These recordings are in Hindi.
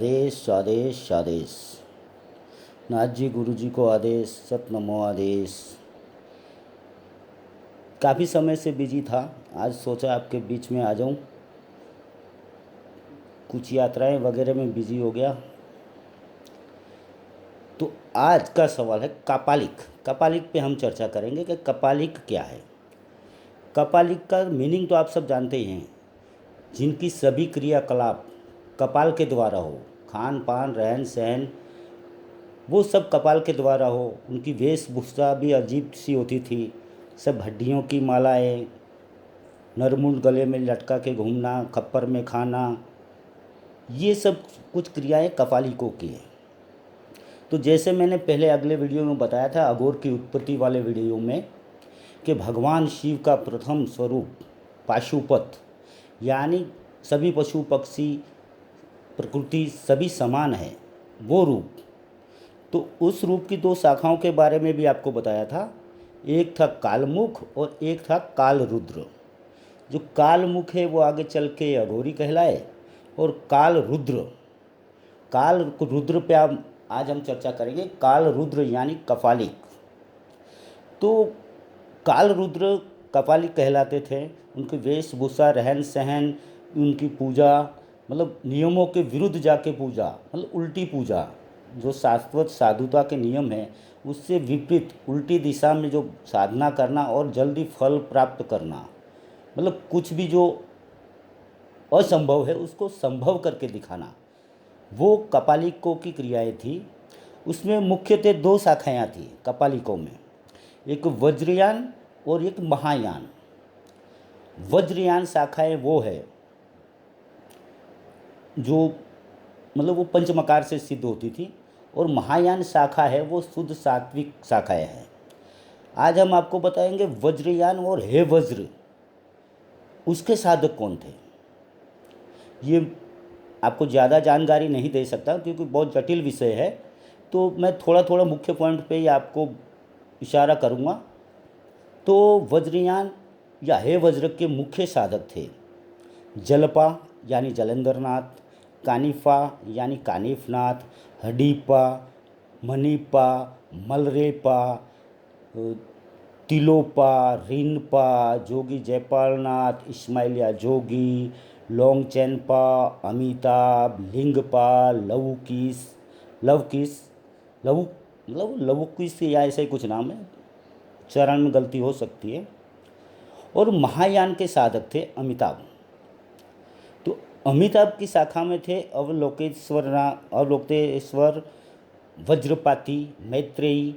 आदेश आदेश आदेश। नाथ जी गुरु जी को आदेश, सत नमो आदेश। काफ़ी समय से बिजी था, आज सोचा आपके बीच में आ जाऊं। कुछ यात्राएं वगैरह में बिजी हो गया। तो आज का सवाल है कपालिक। कपालिक पे हम चर्चा करेंगे कि कपालिक क्या है। कपालिक का मीनिंग तो आप सब जानते ही हैं, जिनकी सभी क्रियाकलाप कपाल के द्वारा हो, खान पान रहन सहन वो सब कपाल के द्वारा हो। उनकी वेशभूषा भी अजीब सी होती थी, सब हड्डियों की मालाएं, नरमुंड गले में लटका के घूमना, खप्पर में खाना, ये सब कुछ क्रियाएं कपालिकों की हैं। तो जैसे मैंने पहले अगले वीडियो में बताया था, अघोर की उत्पत्ति वाले वीडियो में, कि भगवान शिव का प्रथम स्वरूप पाशुपत, यानी सभी पशु पक्षी प्रकृति सभी समान है, वो रूप। तो उस रूप की दो शाखाओं के बारे में भी आपको बताया था। एक था कालमुख और एक था कालरुद्र। जो कालमुख है वो आगे चल के अघोरी कहलाए, और काल रुद्र पे आप आज हम चर्चा करेंगे। काल रुद्र यानी कपालिक। तो काल रुद्र कपालिक कहलाते थे। उनकी वेशभूषा, रहन सहन, उनकी पूजा, मतलब नियमों के विरुद्ध जाके पूजा, मतलब उल्टी पूजा, जो शाश्वत साधुता के नियम है उससे विपरीत उल्टी दिशा में जो साधना करना और जल्दी फल प्राप्त करना, मतलब कुछ भी जो असंभव है उसको संभव करके दिखाना, वो कपालिकों की क्रियाएं थी। उसमें मुख्यतः दो शाखाएं थी कपालिकों में, एक वज्रयान और एक महायान। वज्रयान शाखाएं वो है जो मतलब वो पंचमकार से सिद्ध होती थी, और महायान शाखा है वो शुद्ध सात्विक शाखाएं हैं। आज हम आपको बताएंगे वज्रयान और हे वज्र, उसके साधक कौन थे। ये आपको ज़्यादा जानकारी नहीं दे सकता क्योंकि बहुत जटिल विषय है, तो मैं थोड़ा थोड़ा मुख्य पॉइंट पे ही आपको इशारा करूँगा। तो वज्रयान या हे वज्र के मुख्य साधक थे जलपा यानी जलेंद्रनाथ, कानिफा यानी कानिफनाथ, हडीपा, मनीपा, मलरेपा, तिलोपा, रिनपा, जोगी जयपालनाथ, इस्माइलिया जोगी, लोंगचेनपा, अमिताभ, लिंगपा, लवकिस लवकिस लवु मतलब लवकुश या ऐसा ही कुछ नाम है, चरण में गलती हो सकती है। और महायान के साधक थे अमिताभ। तो अमिताभ की शाखा में थे अवलोकेश्वर, वज्रपाती, मैत्रेयी,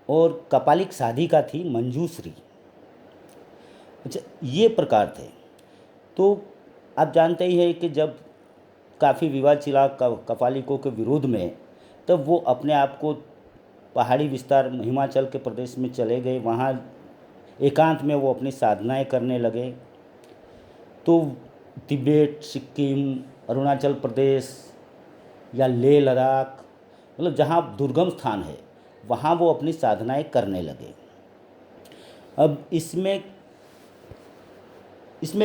और कपालिक साधिका थी मंजूश्री। अच्छा, ये प्रकार थे। तो आप जानते ही हैं कि जब काफ़ी विवाद चला कपालिकों के विरोध में, तब वो अपने आप को पहाड़ी विस्तार हिमाचल के प्रदेश में चले गए। वहाँ एकांत में वो अपनी साधनाएं करने लगे। तो तिब्बत, सिक्किम, अरुणाचल प्रदेश या लेह लद्दाख, मतलब जहाँ दुर्गम स्थान है वहाँ वो अपनी साधनाएं करने लगे। अब इसमें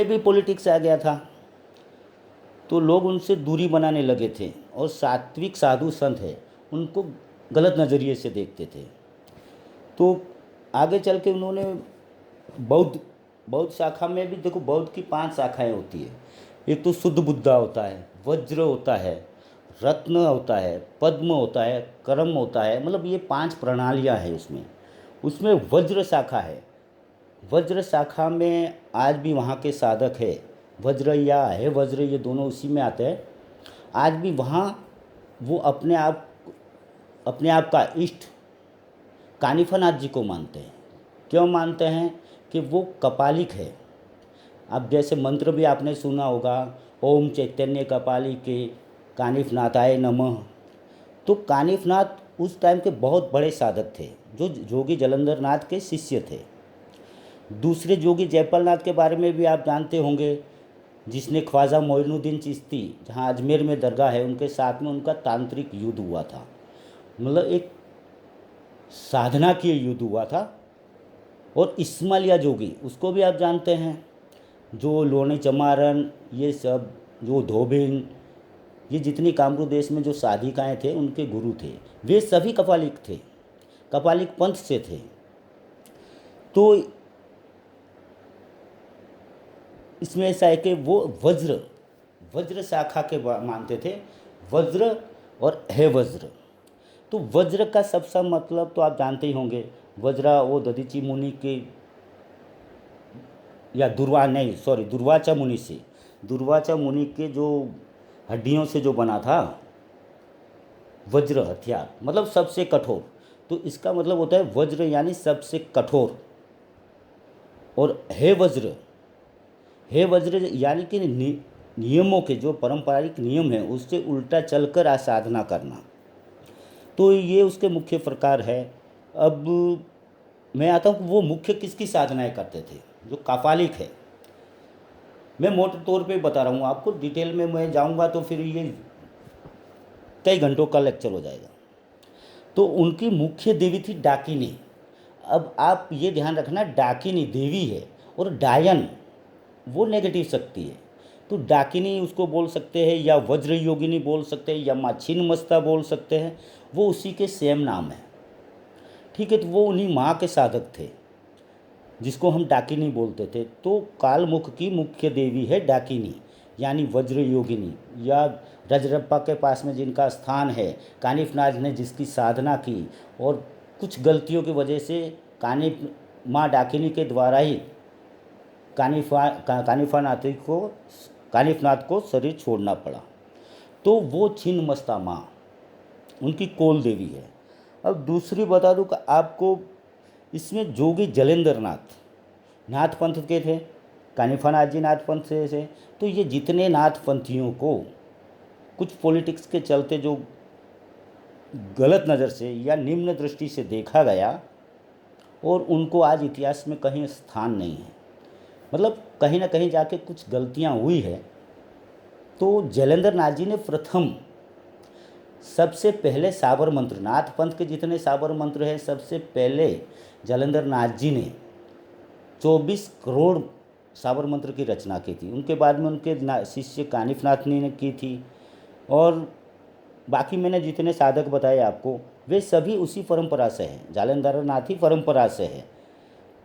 भी पॉलिटिक्स आ गया था, तो लोग उनसे दूरी बनाने लगे थे, और सात्विक साधु संत है उनको गलत नज़रिए से देखते थे। तो आगे चल के उन्होंने बौद्ध शाखा में भी देखो, बौद्ध की 5 शाखाएं होती है। एक तो शुद्ध बुद्धा होता है, वज्र होता है, रत्न होता है, पद्म होता है, कर्म होता है, मतलब ये 5 प्रणालियां हैं उसमें। उसमें वज्र शाखा है। वज्र शाखा में आज भी वहाँ के साधक है। वज्र या है वज्र, ये दोनों उसी में आते हैं। आज भी वहाँ वो अपने आप का इष्ट कानिफनाथ जी को मानते हैं। क्यों मानते हैं? कि वो कपालिक है। अब जैसे मंत्र भी आपने सुना होगा, ओम चैतन्य कपालिके कानिफनाथाय नमः। तो कानिफनाथ उस टाइम के बहुत बड़े साधक थे, जो जोगी जलंधरनाथ के शिष्य थे। दूसरे जोगी जयपालनाथ के बारे में भी आप जानते होंगे, जिसने ख्वाजा मोइनुद्दीन चिश्ती, जहाँ अजमेर में दरगाह है, उनके साथ में उनका तांत्रिक युद्ध हुआ था, मतलब एक साधना की युद्ध हुआ था। और इस्माइलिया जोगी, उसको भी आप जानते हैं, जो लोनी चमारन, ये सब, जो धोबिन, ये जितनी कामरूप देश में जो साधिकाएँ थे उनके गुरु थे, वे सभी कपालिक थे, कपालिक पंथ से थे। तो इसमें ऐसा है कि वो वज्र वज्र शाखा के मानते थे, वज्र और है वज्र। तो वज्र का सबसे मतलब तो आप जानते ही होंगे, वज्रा वो दधीची मुनि के या दुर्वाचा मुनि से, दुर्वाचा मुनि के जो हड्डियों से जो बना था वज्र हथियार, मतलब सबसे कठोर। तो इसका मतलब होता है वज्र यानी सबसे कठोर। और है वज्र यानी कि नियमों के जो पारंपरिक नियम हैं उससे उल्टा चलकर आसाधना करना। तो ये उसके मुख्य प्रकार है। अब मैं आता हूँ कि वो मुख्य किसकी साधनाएं करते थे, जो कापालिक है। मैं मोटे तौर पे बता रहा हूँ आपको, डिटेल में मैं जाऊँगा तो फिर ये कई घंटों का लेक्चर हो जाएगा। तो उनकी मुख्य देवी थी डाकिनी। अब आप ये ध्यान रखना, डाकिनी देवी है और डायन वो नेगेटिव शक्ति है। तो डाकिनी उसको बोल सकते हैं, या वज्र योगिनी बोल सकते हैं, या माँ छिन्नमस्ता बोल सकते हैं, वो उसी के सेम नाम है। ठीक है, तो वो उन्हीं माँ के साधक थे जिसको हम डाकिनी बोलते थे। तो कालमुख की मुख्य देवी है डाकिनी यानी वज्र योगिनी, या रजरप्पा के पास में जिनका स्थान है, कानिफनाथ ने जिसकी साधना की और कुछ गलतियों की वजह से माँ डाकिनी के द्वारा ही कानिफनाथ को शरीर छोड़ना पड़ा। तो वो छिन्नमस्ता माँ उनकी कोल देवी है। अब दूसरी बता दूँ कि आपको, इसमें जोगी जलेंद्र नाथ पंथ के थे, कानिफनाथ जी नाथ पंथ से थे। तो ये जितने नाथ पंथियों को कुछ पॉलिटिक्स के चलते जो गलत नज़र से या निम्न दृष्टि से देखा गया और उनको आज इतिहास में कहीं स्थान नहीं है, मतलब कहीं ना कहीं जाके कुछ गलतियां हुई है। तो जलेंद्र नाथ जी ने प्रथम सबसे पहले साबर मंत्र, नाथ पंथ के जितने साबर मंत्र हैं सबसे पहले जलेंद्र नाथ जी ने 24 करोड़ साबर मंत्र की रचना की थी। उनके बाद में उनके शिष्य कानिफनाथ ने की थी, और बाकी मैंने जितने साधक बताए आपको वे सभी उसी परंपरा से हैं, जालंधर नाथ ही परंपरा से है।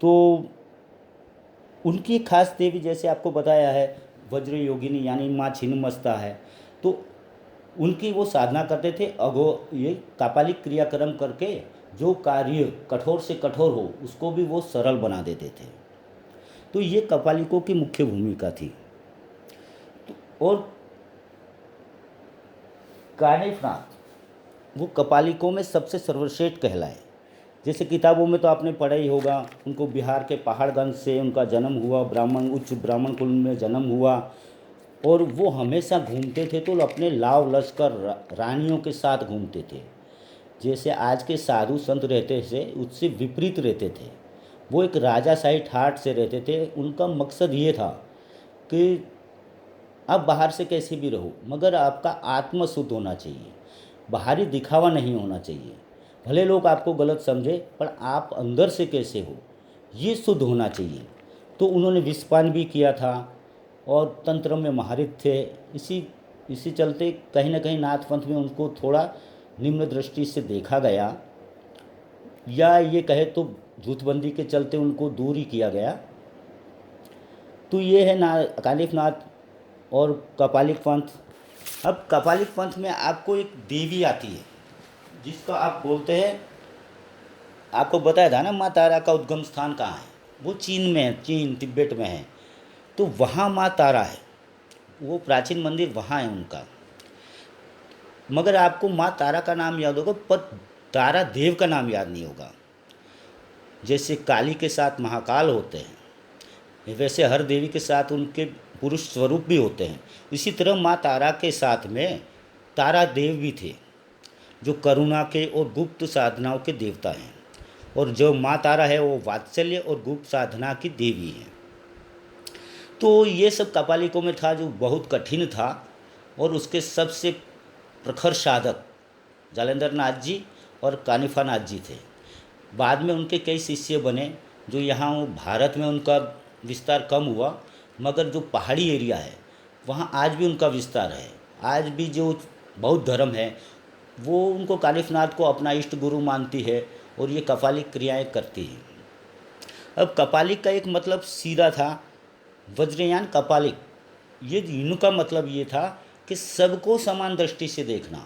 तो उनकी खास देवी जैसे आपको बताया है वज्र योगिनी यानी माँ छिन्नमस्ता है। तो उनकी वो साधना करते थे, ये कापालिक क्रियाक्रम करके जो कार्य कठोर से कठोर हो उसको भी वो सरल बना देते थे। तो ये कपालिकों की मुख्य भूमिका थी। और कानिफनाथ वो कपालिकों में सबसे सर्वश्रेष्ठ कहलाए। जैसे किताबों में तो आपने पढ़ा ही होगा, उनको बिहार के पहाड़गंज से उनका जन्म हुआ, उच्च ब्राह्मण कुल में जन्म हुआ, और वो हमेशा घूमते थे तो अपने लाव लश्कर रानियों के साथ घूमते थे। जैसे आज के साधु संत रहते थे उससे विपरीत रहते थे। वो एक राजाशाही ठाठ से रहते थे। उनका मकसद ये था कि आप बाहर से कैसे भी रहो मगर आपका आत्मा शुद्ध होना चाहिए, बाहरी दिखावा नहीं होना चाहिए। भले लोग आपको गलत समझे पर आप अंदर से कैसे हो ये शुद्ध होना चाहिए। तो उन्होंने विषपान भी किया था और तंत्र में महारत थे। इसी चलते कहीं ना कहीं नाथ पंथ में उनको थोड़ा निम्न दृष्टि से देखा गया, या ये कहे तो जूथबंदी के चलते उनको दूर ही किया गया। तो ये है ना कानिफनाथ और कपालिक पंथ। अब कपालिक पंथ में आपको एक देवी आती है जिसका आप बोलते हैं, आपको बताया था ना माँ तारा का उद्गम स्थान कहाँ है, वो चीन में है, चीन तिब्बत में है। तो वहाँ माँ तारा है, वो प्राचीन मंदिर वहाँ है उनका। मगर आपको माँ तारा का नाम याद होगा पर तारा देव का नाम याद नहीं होगा। जैसे काली के साथ महाकाल होते हैं वैसे हर देवी के साथ उनके पुरुष स्वरूप भी होते हैं। इसी तरह माँ तारा के साथ में तारा देव भी थे जो करुणा के और गुप्त साधनाओं के देवता हैं, और जो माँ तारा है वो वात्सल्य और गुप्त साधना की देवी है। तो ये सब कपालिकों में था जो बहुत कठिन था, और उसके सबसे प्रखर साधक जालंधर नाथ जी और कानिफा नाथ जी थे। बाद में उनके कई शिष्य बने, जो यहाँ भारत में उनका विस्तार कम हुआ, मगर जो पहाड़ी एरिया है वहाँ आज भी उनका विस्तार है। आज भी जो बौद्ध धर्म है वो उनको कानिफनाथ को अपना इष्ट गुरु मानती है और ये कपालिक क्रियाएं करती है। अब कपालिक का एक मतलब सीधा था, वज्रयान कपालिक, ये इनका मतलब ये था कि सबको समान दृष्टि से देखना।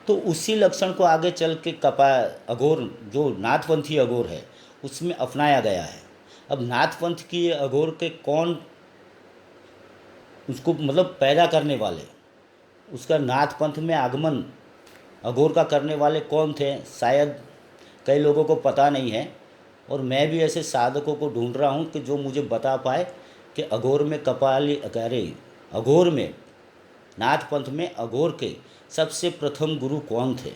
तो उसी लक्षण को आगे चल के अघोर जो नाथपंथी अघोर है उसमें अपनाया गया है। अब नाथपंथ की ये अघोर के कौन उसको मतलब पैदा करने वाले, उसका नाथपंथ में आगमन अघोर का करने वाले कौन थे, शायद कई लोगों को पता नहीं है। और मैं भी ऐसे साधकों को ढूंढ रहा हूँ कि जो मुझे बता पाए कि अघोर में अघोर में नाथपंथ में अघोर के सबसे प्रथम गुरु कौन थे,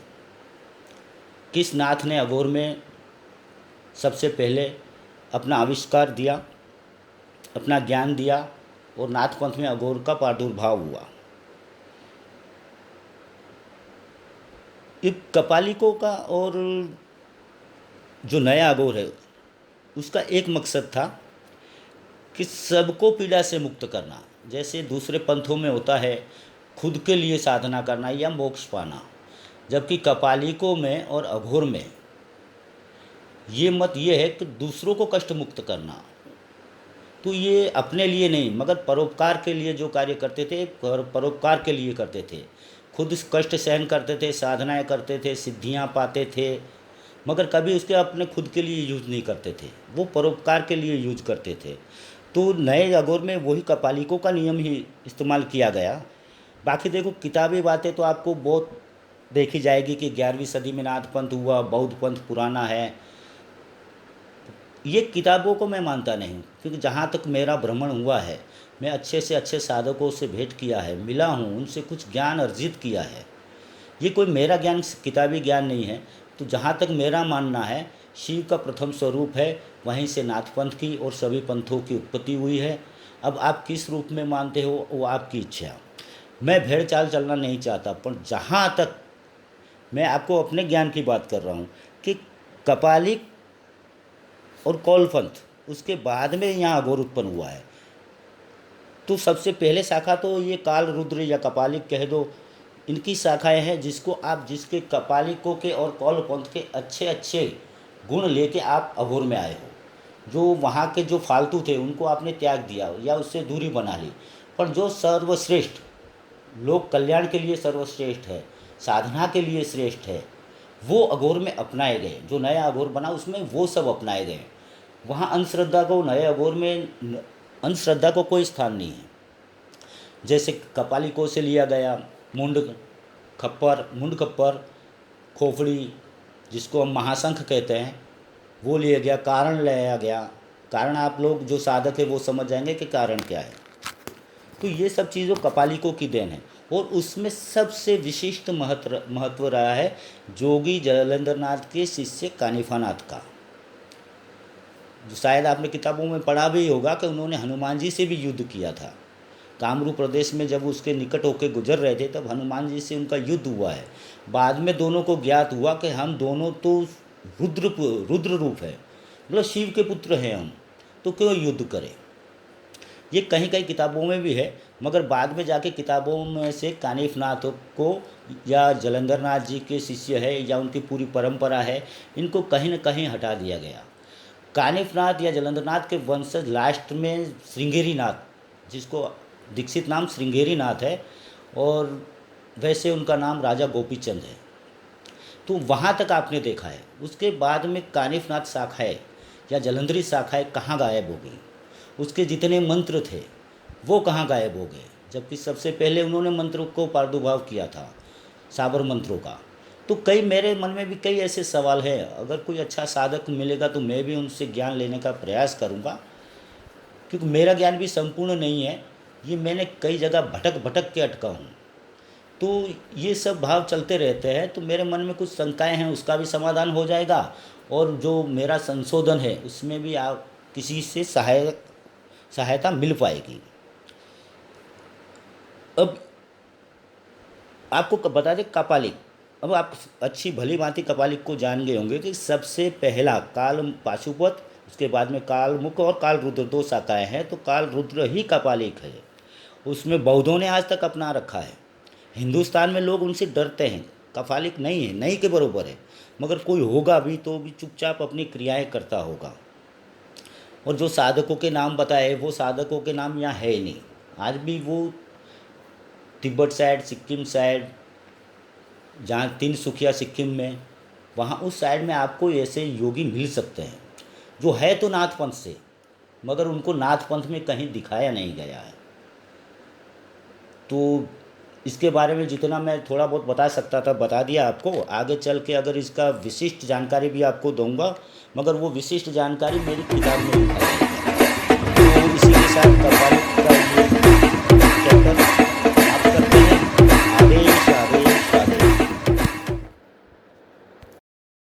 किस नाथ ने अघोर में सबसे पहले अपना आविष्कार दिया, अपना ज्ञान दिया और नाथपंथ में अघोर का प्रादुर्भाव हुआ। एक कपालिकों का और जो नया अघोर है उसका एक मकसद था कि सबको पीड़ा से मुक्त करना। जैसे दूसरे पंथों में होता है खुद के लिए साधना करना या मोक्ष पाना, जबकि कपालिकों में और अघोर में ये मत ये है कि दूसरों को कष्ट मुक्त करना। तो ये अपने लिए नहीं मगर परोपकार के लिए जो कार्य करते थे परोपकार के लिए करते थे, खुद कष्ट सहन करते थे, साधनाएं करते थे, सिद्धियां पाते थे, मगर कभी उसके अपने खुद के लिए यूज नहीं करते थे, वो परोपकार के लिए यूज करते थे। तो नए अघोर में वही कपालिकों का नियम ही इस्तेमाल किया गया। बाकी देखो किताबी बातें तो आपको बहुत देखी जाएगी कि 11वीं सदी में नाथपंथ हुआ, बौद्ध पंथ पुराना है, ये किताबों को मैं मानता नहीं। क्योंकि जहाँ तक मेरा भ्रमण हुआ है, मैं अच्छे से अच्छे साधकों से भेंट किया है, मिला हूँ, उनसे कुछ ज्ञान अर्जित किया है। ये कोई मेरा ज्ञान किताबी ज्ञान नहीं है। तो जहाँ तक मेरा मानना है शिव का प्रथम स्वरूप है, वहीं से नाथपंथ की और सभी पंथों की उत्पत्ति हुई है। अब आप किस रूप में मानते हो वो आपकी इच्छा। मैं भेड़ चाल चलना नहीं चाहता, पर जहाँ तक मैं आपको अपने ज्ञान की बात कर रहा हूँ कि कपालिक और कौलपंथ उसके बाद में यहाँ अघोर उत्पन्न हुआ है। तो सबसे पहले शाखा तो ये काल रुद्र या कपालिक कह दो, इनकी शाखाएं हैं जिसको आप जिसके कपालिकों के और कौलपंथ के अच्छे अच्छे गुण लेके आप अघोर में आए हो। जो वहाँ के जो फालतू थे उनको आपने त्याग दिया या उससे दूरी बना ली, पर जो सर्वश्रेष्ठ लोक कल्याण के लिए सर्वश्रेष्ठ है, साधना के लिए श्रेष्ठ है, वो अघोर में अपनाए गए। जो नया अघोर बना उसमें वो सब अपनाए गए। वहाँ अंधश्रद्धा को नए अघोर में अंधश्रद्धा को कोई स्थान नहीं है। जैसे कपालिकों से लिया गया मुंड खप्पर, खोपड़ी जिसको हम महाशंख कहते हैं वो लिया गया, कारण लिया गया। कारण आप लोग जो साधक है वो समझ जाएंगे कि कारण क्या है। तो ये सब चीज़ों कपालिकों की देन है। और उसमें सबसे विशिष्ट महत्व रहा है जोगी जलंधरनाथ के शिष्य कानिफनाथ का। जो शायद आपने किताबों में पढ़ा भी होगा कि उन्होंने हनुमान जी से भी युद्ध किया था। कामरूप प्रदेश में जब उसके निकट होकर गुजर रहे थे तब हनुमान जी से उनका युद्ध हुआ है। बाद में दोनों को ज्ञात हुआ कि हम दोनों तो रुद्र रूप है, मतलब शिव के पुत्र हैं हम, तो क्यों युद्ध करें। ये कहीं कहीं किताबों में भी है, मगर बाद में जाके किताबों में से कानिफनाथ को या जलंधरनाथ जी के शिष्य है या उनकी पूरी परंपरा है, इनको कहीं न कहीं हटा दिया गया। कानिफनाथ या जलंधरनाथ के वंशज लास्ट में श्रृंगेरी नाथ, जिसको दीक्षित नाम श्रृंगेरी नाथ है और वैसे उनका नाम राजा गोपीचंद है। तो वहाँ तक आपने देखा है। उसके बाद में कानिफनाथ शाखाएँ या जलंधरी शाखाएँ कहाँ गायब हो गई, उसके जितने मंत्र थे वो कहाँ गायब हो गए, जबकि सबसे पहले उन्होंने मंत्र को प्रादुर्भाव किया था, साबर मंत्रों का। तो कई मेरे मन में भी कई ऐसे सवाल हैं। अगर कोई अच्छा साधक मिलेगा तो मैं भी उनसे ज्ञान लेने का प्रयास करूँगा, क्योंकि मेरा ज्ञान भी संपूर्ण नहीं है। ये मैंने कई जगह भटक भटक के अटका हूँ। तो ये सब भाव चलते रहते हैं। तो मेरे मन में कुछ शंकाएं हैं, उसका भी समाधान हो जाएगा और जो मेरा संशोधन है उसमें भी आप किसी से सहायता मिल पाएगी। अब आपको बता दें कपालिक, अब आप अच्छी भली भांति कपालिक को जान गए होंगे कि सबसे पहला काल पाशुपत, उसके बाद में काल मुख और काल रुद्र दो शाखाएँ हैं। तो काल रुद्र ही कपालिक है, उसमें बौद्धों ने आज तक अपना रखा है। हिंदुस्तान में लोग उनसे डरते हैं, कफालिक नहीं है, नहीं के बरोबर है, मगर कोई होगा भी तो भी चुपचाप अपनी क्रियाएं करता होगा। और जो साधकों के नाम बताए वो साधकों के नाम यहाँ है ही नहीं। आज भी वो तिब्बत साइड, सिक्किम साइड, जहाँ तिनसुकिया सिक्किम में, वहाँ उस साइड में आपको ऐसे योगी मिल सकते हैं जो है तो नाथ पंथ से, मगर उनको नाथ पंथ में कहीं दिखाया नहीं गया है। तो इसके बारे में जितना मैं थोड़ा बहुत बता सकता था बता दिया आपको। आगे चल के अगर इसका विशिष्ट जानकारी भी आपको दूंगा, मगर वो विशिष्ट जानकारी मेरी किताब में लिखा है। तो इसी के साथ कव्वाली